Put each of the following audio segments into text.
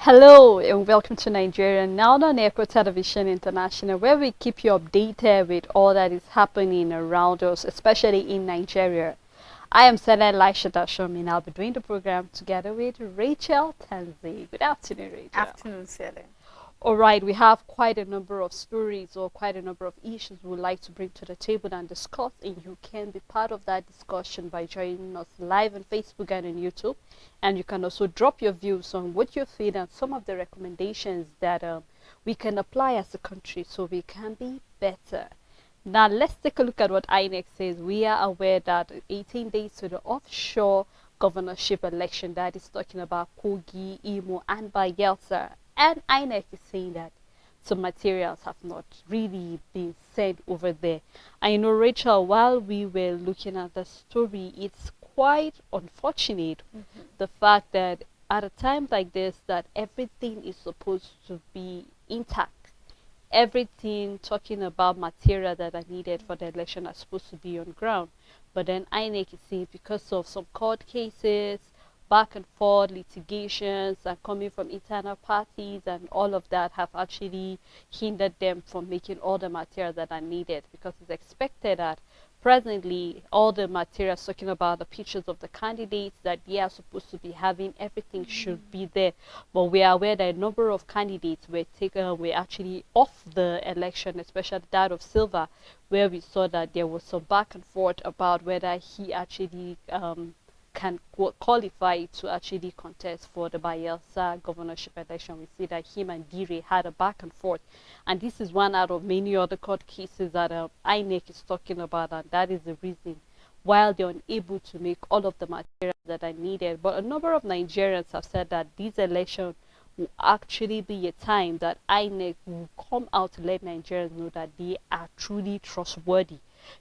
Hello and welcome to Nigeria Now on Echo Television International, where we keep you updated with all that is happening around us, especially in Nigeria. I am Sana Elisha Dashom, and I'll be doing the program together with Rachel Tanzi. Good afternoon, Rachel. Afternoon, Sally. All right, we have quite a number of stories or quite a number of issues we would like to bring to the table and discuss, and you can be part of that discussion by joining us live on Facebook and on YouTube. And you can also drop your views on what you feel and some of the recommendations that we can apply as a country so we can be better. Now, let's take a look at what INEC says. We are aware that 18 days to the offshore governorship election, that is talking about Kogi, Imo, and Bayelsa. And INEC is saying that some materials have not really been sent over there. I know, Rachel, while we were looking at the story, it's quite unfortunate the fact that at a time like this that everything is supposed to be intact. Everything talking about material that are needed for the election are supposed to be on ground. But then INEC is saying because of some court cases, back and forth litigations and coming from internal parties and all of that have actually hindered them from making all the materials that are needed, because it's expected that presently all the materials talking about the pictures of the candidates that they are supposed to be having, everything should be there. But we are aware that a number of candidates were actually off the election, especially that of Silva, where we saw that there was some back and forth about whether he actually can qualify to actually contest for the Bayelsa governorship election. We see that him and Dire had a back and forth, and this is one out of many other court cases that INEC is talking about, and that is the reason why they're unable to make all of the materials that are needed. But a number of Nigerians have said that this election will actually be a time that INEC will come out to let Nigerians know that they are truly trustworthy,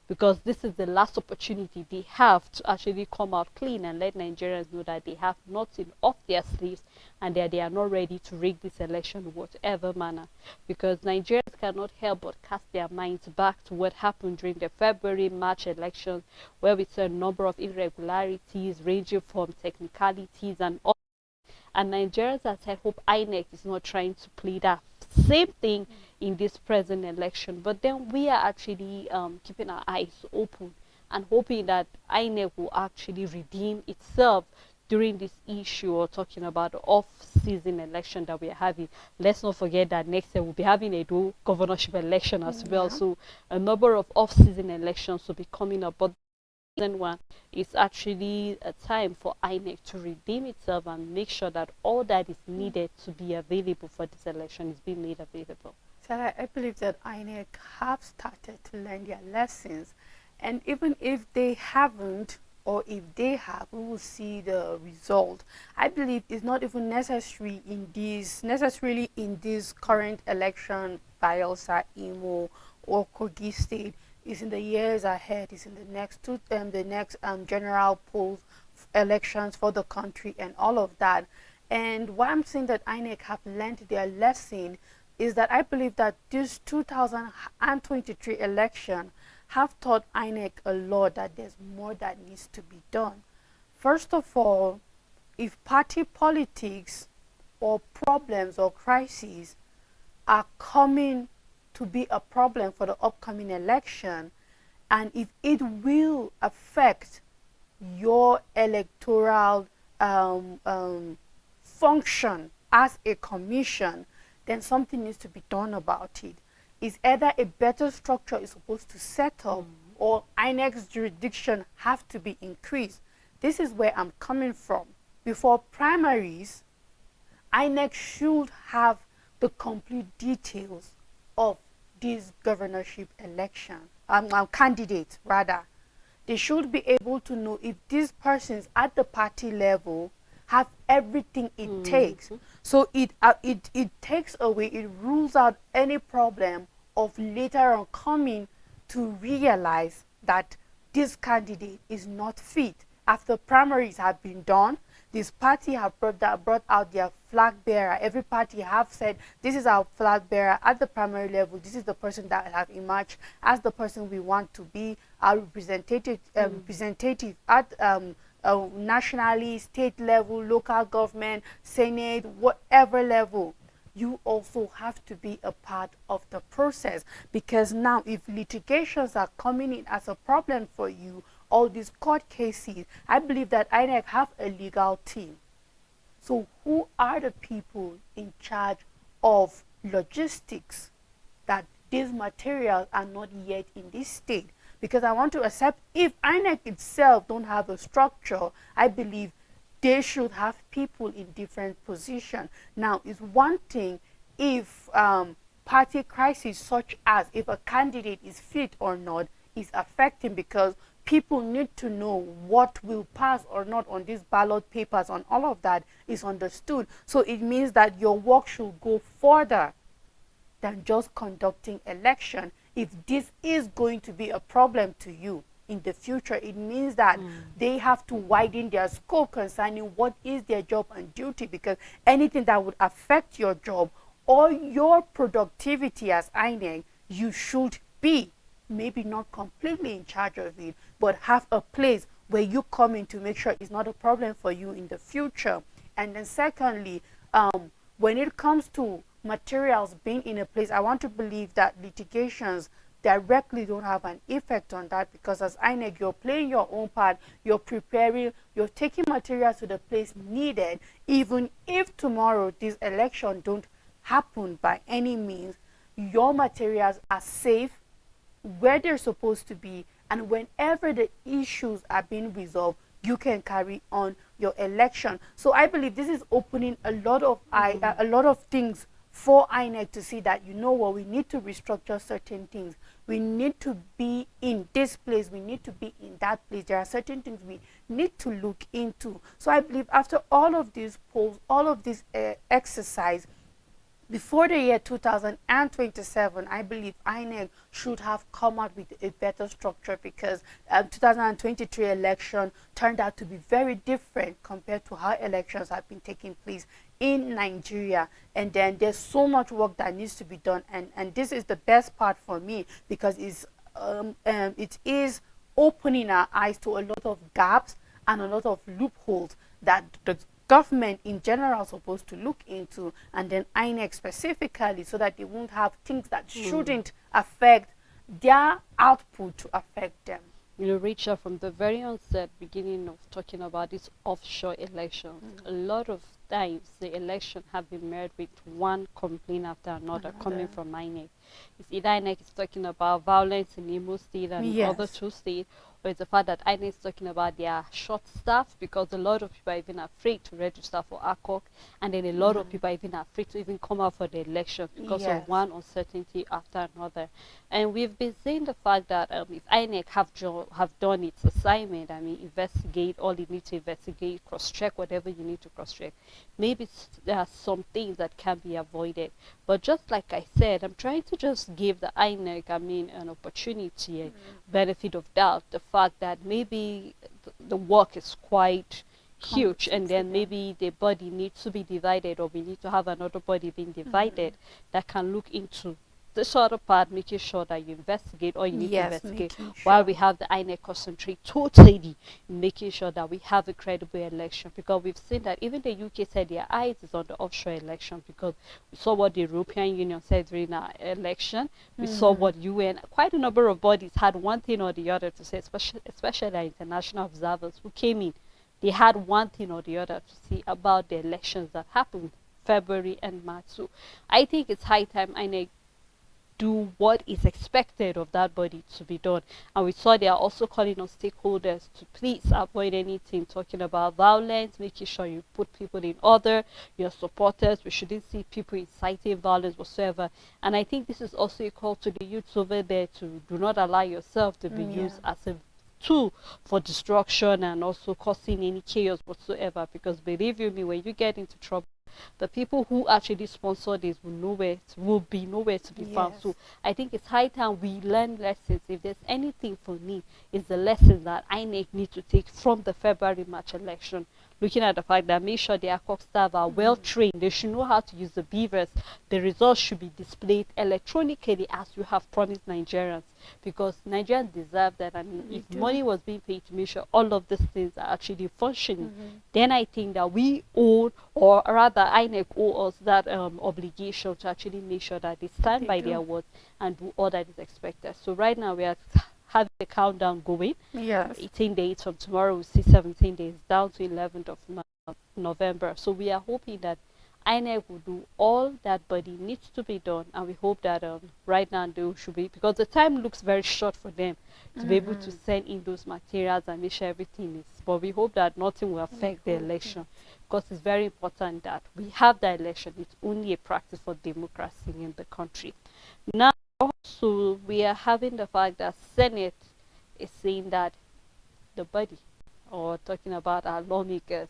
because this is the last opportunity they have to actually come out clean and let Nigerians know that they have nothing off their sleeves and that they are not ready to rig this election in whatever manner. Because Nigerians cannot help but cast their minds back to what happened during the February-March elections, where we saw a number of irregularities ranging from technicalities and all. And Nigerians have said, hope INEC is not trying to play that same thing in this present election. But then we are actually keeping our eyes open and hoping that INEC will actually redeem itself during this issue, or talking about the off-season election that we are having. Let's not forget that next year we'll be having a governorship election as well. So a number of off-season elections will be coming up. But one is actually a time for INEC to redeem itself and make sure that all that is needed to be available for this election is being made available. So I believe that INEC have started to learn their lessons, and even if they haven't, or if they have, we will see the result. I believe it's not even necessarily in this current election, Bayelsa, Imo, or Kogi State. Is in the years ahead. Is in the next general polls, elections for the country, and all of that. And why I'm saying that INEC have learned their lesson is that I believe that this 2023 election have taught INEC a lot, that there's more that needs to be done. First of all, if party politics or problems or crises are coming to be a problem for the upcoming election, and if it will affect your electoral function as a commission, then something needs to be done about it. It's either a better structure is supposed to set up, or INEC's jurisdiction have to be increased. This is where I'm coming from. Before primaries, INEC should have the complete details of this governorship election, candidates rather. They should be able to know if these persons at the party level have everything it takes. So it takes away, it rules out any problem of later on coming to realize that this candidate is not fit. After primaries have been done, this party have brought out their flag bearer. Every party have said, this is our flag bearer at the primary level. This is the person that have emerged as the person we want to be our representative at nationally, state level, local government, senate, whatever level, you also have to be a part of the process. Because now if litigations are coming in as a problem for you, all these court cases, I believe that INEC have a legal team. So who are the people in charge of logistics that these materials are not yet in this state? Because I want to accept, if INEC itself don't have a structure, I believe they should have people in different positions. Now, it's one thing if party crisis, such as if a candidate is fit or not, is affecting, because people need to know what will pass or not on these ballot papers, and all of that is understood. So it means that your work should go further than just conducting election. If this is going to be a problem to you in the future, it means that they have to widen their scope concerning what is their job and duty, because anything that would affect your job or your productivity as INEC, you should be maybe not completely in charge of it, but have a place where you come in to make sure it's not a problem for you in the future. And then secondly, when it comes to materials being in a place, I want to believe that litigations directly don't have an effect on that, because as INEC, you're playing your own part, you're preparing, you're taking materials to the place needed. Even if tomorrow this election don't happen by any means, your materials are safe where they're supposed to be, and whenever the issues are being resolved, you can carry on your election. So I believe this is opening a lot of things for INEC to see that, you know what, we need to restructure certain things. We need to be in this place. We need to be in that place. There are certain things we need to look into. So I believe after all of these polls, all of this exercise, before the year 2027, I believe INEC should have come out with a better structure, because 2023 election turned out to be very different compared to how elections have been taking place in Nigeria. And then there's so much work that needs to be done, and this is the best part for me, because it is opening our eyes to a lot of gaps and a lot of loopholes that the government in general is supposed to look into, and then INEC specifically, so that they won't have things that shouldn't affect their output to affect them. You know, Rachel, from the very onset, beginning of talking about these offshore elections, a lot of times the election have been met with one complaint after another coming from INEC. It's either INEC is talking about violence in Imo State and other two states, or it's the fact that INEC is talking about their short staff, because a lot of people are even afraid to register for ACOC, and then a lot of people are even afraid to even come out for the election because of one uncertainty after another. And we've been saying the fact that if INEC have done its assignment, I mean, investigate all you need to investigate, cross-check whatever you need to cross-check, maybe there are some things that can be avoided. But just like I said, I'm trying to just give the INEC, I mean, an opportunity, a benefit of doubt, the fact that maybe the work is quite huge, and then maybe the body needs to be divided, or we need to have another body being divided that can look into this other part, making sure that you investigate all you need to investigate, while we have the INEC concentrate totally in making sure that we have a credible election. Because we've seen that even the UK said their eyes is on the offshore election, because we saw what the European Union said during our election. We saw what UN, quite a number of bodies had one thing or the other to say, especially our international observers who came in. They had one thing or the other to say about the elections that happened February and March. So I think it's high time INEC do what is expected of that body to be done. And we saw they are also calling on stakeholders to please avoid anything talking about violence, making sure you put people in order, your supporters. We shouldn't see people inciting violence whatsoever. And I think this is also a call to the youths over there to do not allow yourself to be used as a tool for destruction and also causing any chaos whatsoever. Because believe you me, when you get into trouble, the people who actually sponsor this will be nowhere to be found. So I think it's high time we learn lessons. If there's anything for me, it's the lessons that INEC need to take from the February-March election. Looking at the fact that make sure the ACOC staff are well trained, they should know how to use the beavers. The results should be displayed electronically as you have promised Nigerians. because Nigerians deserve that. And if money was being paid to make sure all of these things are actually functioning, then I think that we owe, or rather INEC owe us that obligation to actually make sure that they stand by their words and do all that is expected. So right now we are having the countdown going. Yes. 18 days from tomorrow, we see 17 days down to 11th of November. So we are hoping that INEC will do all that body needs to be done, and we hope that right now they should be, because the time looks very short for them to be able to send in those materials and make sure everything is. But we hope that nothing will affect the election, because it's very important that we have the election. It's only a practice for democracy in the country. Now, also, we are having the fact that Senate is saying that the body, or talking about our lawmakers,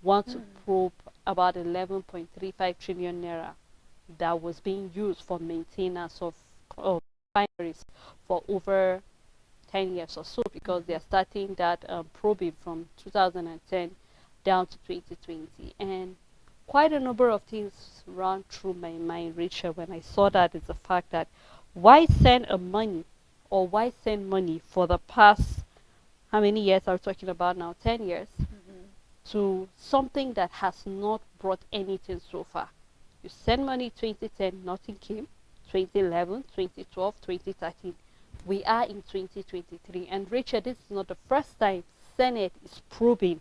want to probe about 11.35 trillion naira that was being used for maintenance of refineries for over 10 years or so, because they are starting that probing from 2010 down to 2020. And quite a number of things ran through my mind, Rachel, when I saw that. Is the fact that why send money for the past, how many years are we talking about now? 10 years. To something that has not brought anything so far. You send money 2010, nothing came. 2011, 2012, 2013. We are in 2023. And Richard, this is not the first time Senate is probing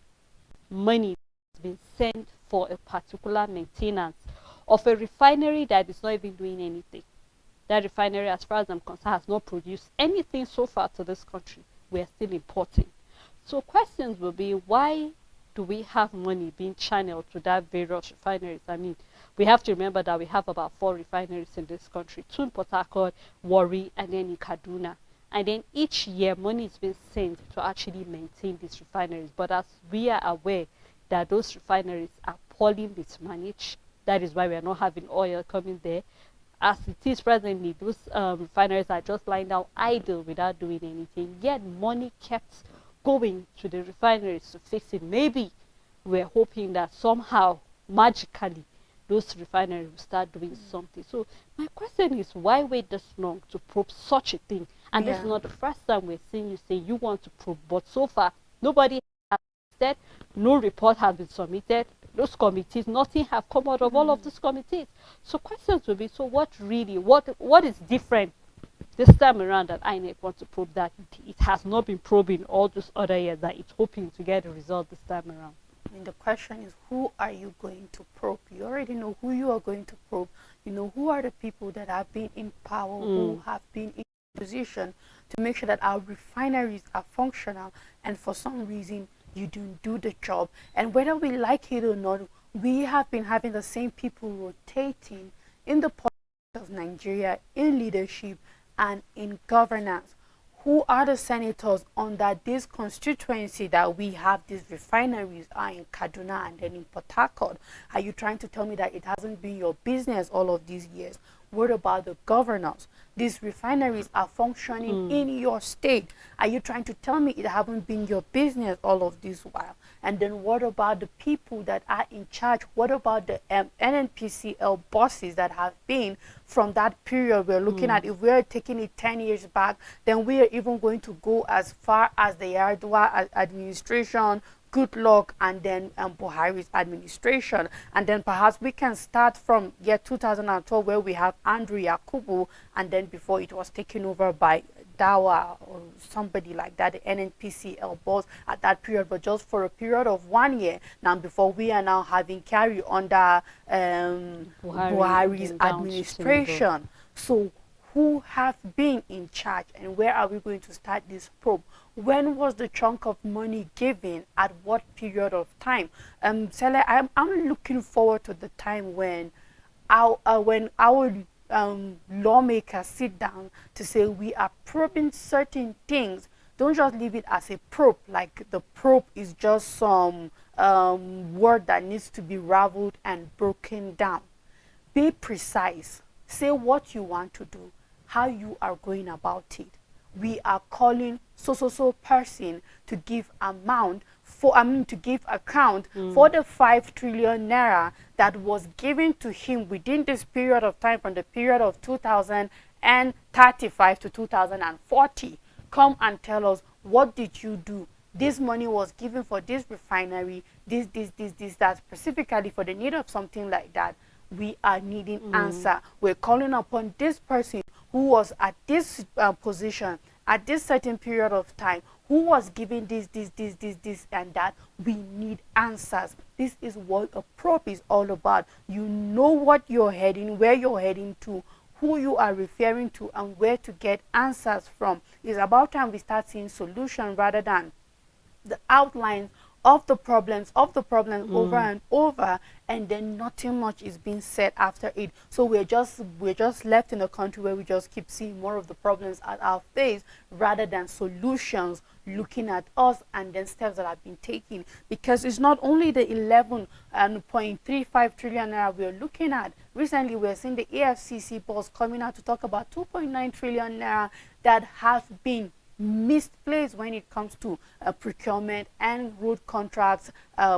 money that's been sent for a particular maintenance of a refinery that is not even doing anything. That refinery, as far as I'm concerned, has not produced anything so far to this country. We are still importing. So questions will be, why do we have money being channeled to that various refineries? I mean, we have to remember that we have about 4 refineries in this country, 2 in Port Harcourt, Warri, and then in Kaduna. And then each year, money is being sent to actually maintain these refineries. But as we are aware that those refineries are poorly mismanaged, that is why we are not having oil coming there. As it is presently, those refineries are just lying down idle without doing anything. Yet money kept going to the refineries to fix it. Maybe we're hoping that somehow, magically, those refineries will start doing something. So my question is, why wait this long to probe such a thing? And this is not the first time we're seeing you say you want to probe, but so far nobody has said, no report has been submitted. Those committees, nothing have come out of all of these committees. So questions will be, so what is different this time around that INEC wants to probe that it has not been probing all those other years, that it's hoping to get a result this time around? I mean, the question is, who are you going to probe? You already know who you are going to probe. You know who are the people that have been in power, who have been in position to make sure that our refineries are functional, and for some reason you don't do the job. And whether we like it or not, we have been having the same people rotating in the politics of Nigeria, in leadership and in governance. Who are the senators under this constituency that we have these refineries are in Kaduna and then in Port Harcourt? Are you trying to tell me that it hasn't been your business all of these years? What about the governors? These refineries are functioning in your state. Are you trying to tell me it haven't been your business all of this while? And then what about the people that are in charge? What about the NNPCL bosses that have been from that period? We're looking at, if we're taking it 10 years back, then we are even going to go as far as the Yar'Adua administration, Goodluck, and then Buhari's administration. And then perhaps we can start from year 2012, where we have Andrew Yakubu, and then before it was taken over by Dawa or somebody like that, the NNPCL boss at that period, but just for a period of 1 year. Now, before we are now having carry under Buhari's administration. So who have been in charge, and where are we going to start this probe? When was the chunk of money given, at what period of time? Sele, I'm looking forward to the time when our lawmakers sit down to say we are probing certain things. Don't just leave it as a probe, like the probe is just some word that needs to be raveled and broken down. Be precise. Say what you want to do, how you are going about it. We are calling so person to give amount for, to give account for the 5 trillion naira that was given to him within this period of time, from the period of 2010 2035 to 2040. Come and tell us, what did you do? This money was given for this refinery, this, that, specifically for the need of something like that. We are needing answer. We're calling upon this person who was at this position at this certain period of time, who was giving this, and that. We need answers. This is what a probe is all about. You know what you're heading, where you're heading to, who you are referring to, and where to get answers from. It's about time we start seeing solutions rather than the outline of the problems over and over, and then nothing much is being said after it. So we're just left in a country where we just keep seeing more of the problems at our face rather than solutions looking at us and then steps that have been taken. Because it's not only the 11.35 trillion naira we're looking at. Recently we're seeing the AFCC boss coming out to talk about 2.9 trillion naira that have been misplaced when it comes to procurement and road contracts,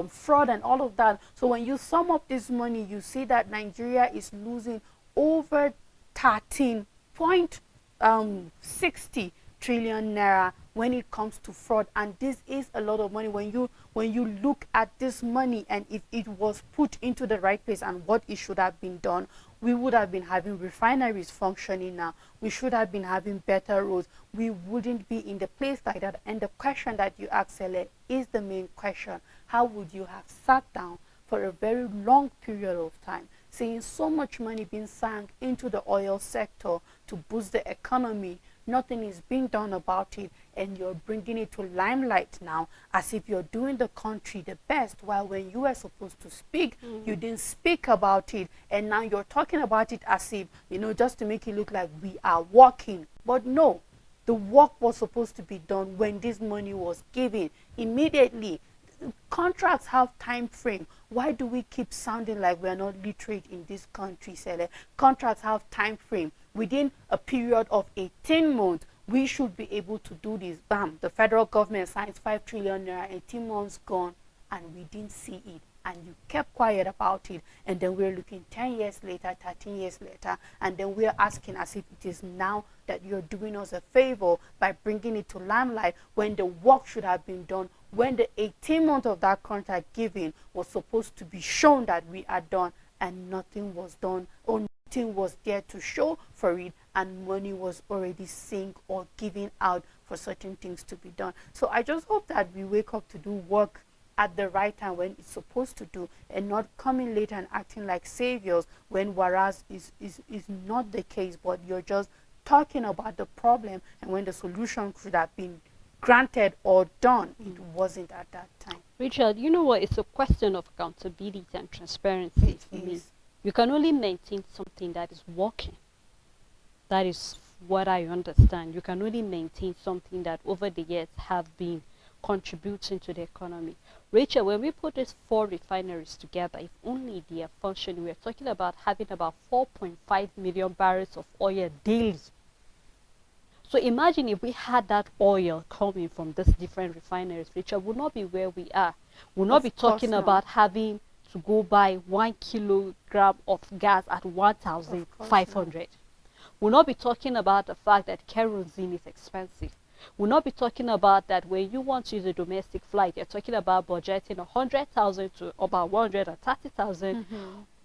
fraud and all of that. So when you sum up this money, you see that Nigeria is losing over 13.60 trillion naira when it comes to fraud, and this is a lot of money when you look at this money. And if it was put into the right place and what it should have been done, we would have been having refineries functioning now. We should have been having better roads. We wouldn't be in the place like that. And the question that you asked, Sele, is the main question. How would you have sat down for a very long period of time, seeing so much money being sunk into the oil sector to boost the economy? Nothing is being done about it, and you're bringing it to limelight now as if you're doing the country the best, while when you were supposed to speak, you didn't speak about it, and now you're talking about it as if, just to make it look like we are working. But no, the work was supposed to be done when this money was given immediately. Contracts have time frame. Why do we keep sounding like we're not literate in this country, Sele? Contracts have time frame. Within a period of 18 months, we should be able to do this. Bam, the federal government signs 5 trillion naira, 18 months gone, and we didn't see it. And you kept quiet about it, and then we're looking 10 years later, 13 years later, and then we're asking as if it is now that you're doing us a favor by bringing it to limelight when the work should have been done, when the 18 months of that contract given was supposed to be shown that we are done, and nothing was done, or nothing was there to show for it, and money was already sink or given out for certain things to be done. So I just hope that we wake up to do work at the right time when it's supposed to do, and not coming later and acting like saviors when whereas is not the case, but you're just talking about the problem, and when the solution could have been granted or done, it wasn't at that time. Richard, you know what? It's a question of accountability and transparency for me. You can only maintain something that is working. That is what I understand. You can only maintain something that over the years have been contributing to the economy. Rachel, when we put these 4 refineries together, if only they are functioning, we're talking about having about 4.5 million barrels of oil daily. So imagine if we had that oil coming from these different refineries, Rachel, would not be where we are. We'll not be talking about having to go buy 1 kilogram of gas at 1,500. We'll not be talking about the fact that kerosene is expensive. We'll not be talking about that when you want to use a domestic flight, you're talking about budgeting 100,000 to about 130,000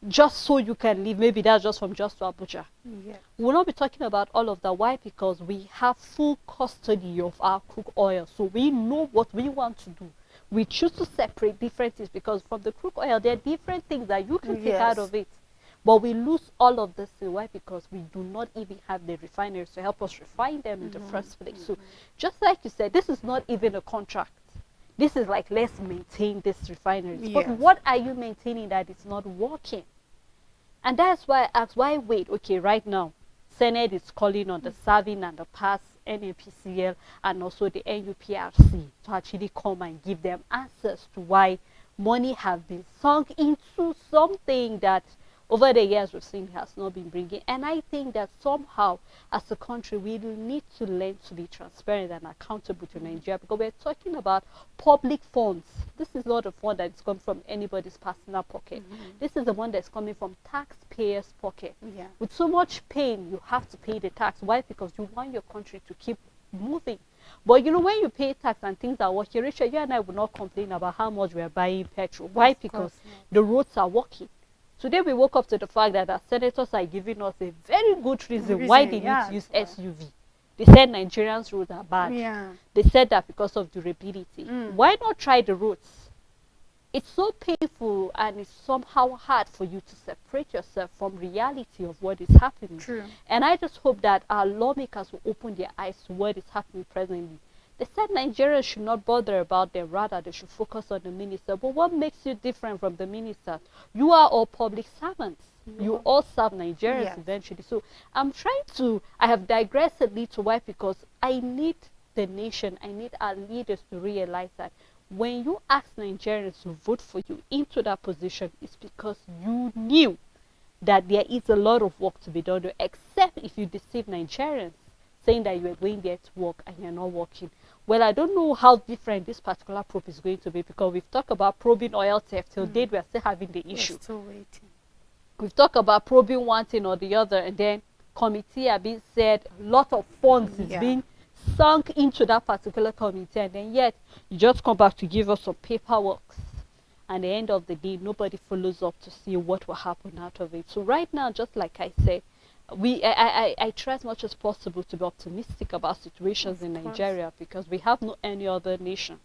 just so you can leave. Maybe that's just from just to Abuja. Yes. We'll not be talking about all of that. Why? Because we have full custody of our crude oil. So we know what we want to do. We choose to separate different things because from the crude oil, there are different things that you can take out of it. But we lose all of this. Why? Because we do not even have the refineries to help us refine them in the first place. So just like you said, this is not even a contract. This is like, let's maintain this refinery. But what are you maintaining that it's not working? And that's why I asked, why wait? Okay, right now, Senate is calling on the Serving and the Past, NNPCL, and also the NUPRC to actually come and give them answers to why money have been sunk into something that over the years we've seen has not been bringing. And I think that somehow as a country we need to learn to be transparent and accountable to Nigeria, because we're talking about public funds. This is not a fund that's come from anybody's personal pocket. This is the one that's coming from taxpayers' pocket. With so much pain you have to pay the tax. Why? Because you want your country to keep moving. But you know, when you pay tax and things are working, Rachel, you and I will not complain about how much we are buying petrol. Why? Because the roads are working. Today we woke up to the fact that our senators are giving us a very good reason why they need to use SUV. They said Nigerians' roads are bad. They said that because of durability. Why not try the roads? It's so painful and it's somehow hard for you to separate yourself from reality of what is happening. True. And I just hope that our lawmakers will open their eyes to what is happening presently. They said Nigerians should not bother about them, rather they should focus on the minister. But what makes you different from the minister? You are all public servants. You all serve Nigerians eventually. So I have digressed a little. Why? Because I need the nation, I need our leaders to realize that when you ask Nigerians to vote for you into that position, it's because you knew that there is a lot of work to be done, except if you deceive Nigerians saying that you are going there to work and you're not working. Well, I don't know how different this particular probe is going to be, because we've talked about probing oil theft. Till date, we're still having the issue. We're still waiting. We've talked about probing one thing or the other, and then committee are being said a lot of funds is being sunk into that particular committee, and then yet you just come back to give us some paperwork, and at the end of the day nobody follows up to see what will happen out of it. So right now, just like I said, I try as much as possible to be optimistic about situations in Nigeria, because we have no any other nation.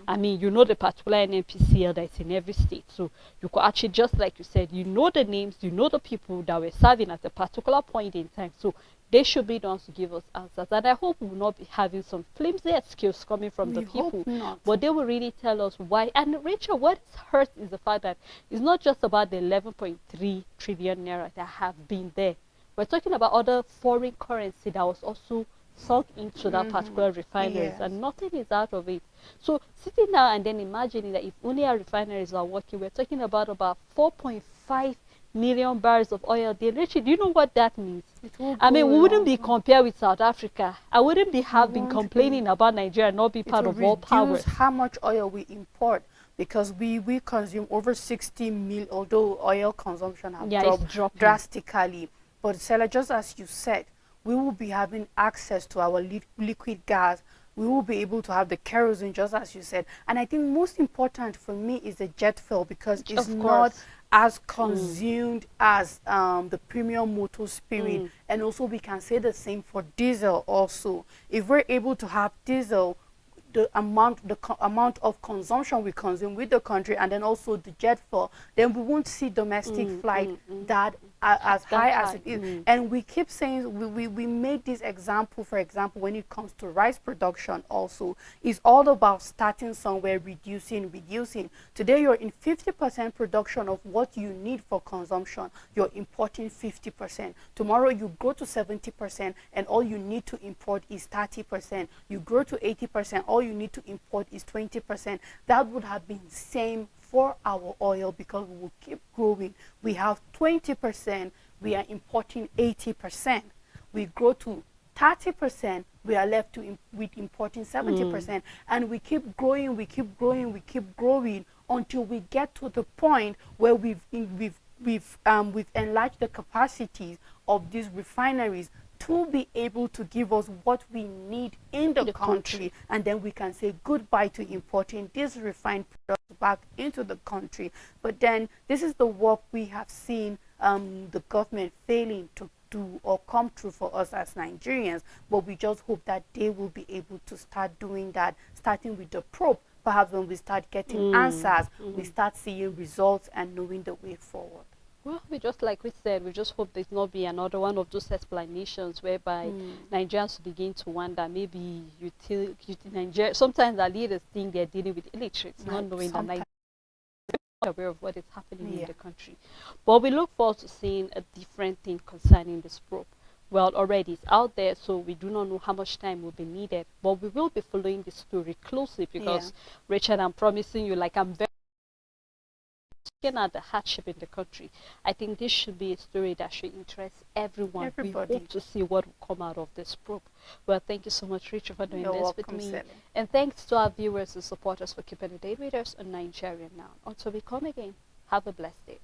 I mean, you know, the particular NNPCL that's in every state, so you could actually, just like you said, you know the names, you know the people that were serving at a particular point in time, so they should be the ones to give us answers. And I hope we will not be having some flimsy excuse coming from the people, but they will really tell us why. And Rachel, what hurts is the fact that it's not just about the 11.3 trillion naira that have been there. We're talking about other foreign currency that was also sunk into that particular refineries, and nothing is out of it. So sitting down and then imagining that if only our refineries are working, we're talking about 4.5 million barrels of oil daily. Richie, do you know what that means? I mean, we wouldn't be compared with South Africa. I wouldn't be been complaining about Nigeria not be part of world powers. How much oil we import, because we consume over 60 mil, although oil consumption has dropped drastically. But Stella, just as you said, we will be having access to our liquid gas. We will be able to have the kerosene, just as you said. And I think most important for me is the jet fuel, because it's not as consumed as the premium motor spirit. And also we can say the same for diesel also. If we're able to have diesel, the amount of consumption we consume with the country, and then also the jet fuel, then we won't see domestic flight that as high as it is. And we keep saying, we made this example, for example, when it comes to rice production also, it's all about starting somewhere, reducing. Today you're in 50% production of what you need for consumption, you're importing 50%. Tomorrow you grow to 70% and all you need to import is 30%. You grow to 80%, all you need to import is 20%. That would have been same for our oil, because we will keep growing. We have 20%, we are importing 80%. We grow to 30%, we are left with importing 70%. And we keep growing, until we get to the point where we've enlarged the capacities of these refineries to be able to give us what we need in the country. And then we can say goodbye to importing these refined products back into the country. But then this is the work we have seen the government failing to do or come through for us as Nigerians. But we just hope that they will be able to start doing that, starting with the probe. Perhaps when we start getting answers, we start seeing results and knowing the way forward. Well, just like we said, we just hope there's not be another one of those explanations whereby Nigerians begin to wonder, maybe Nigeria, sometimes our leaders think they're dealing with illiterates, not knowing that Nigeria is not aware of what is happening in the country. But we look forward to seeing a different thing concerning this probe. Well, already it's out there, so we do not know how much time will be needed, but we will be following this story closely, because Rachel, I'm promising you, like, I'm very looking at the hardship in the country, I think this should be a story that should interest everyone. Everybody. We hope to see what will come out of this probe. Well, thank you so much, Rachel, for doing You're this with welcome, me. Sally. And thanks to our viewers and supporters for keeping the day with us on Nigerian Now. Until we come again, have a blessed day.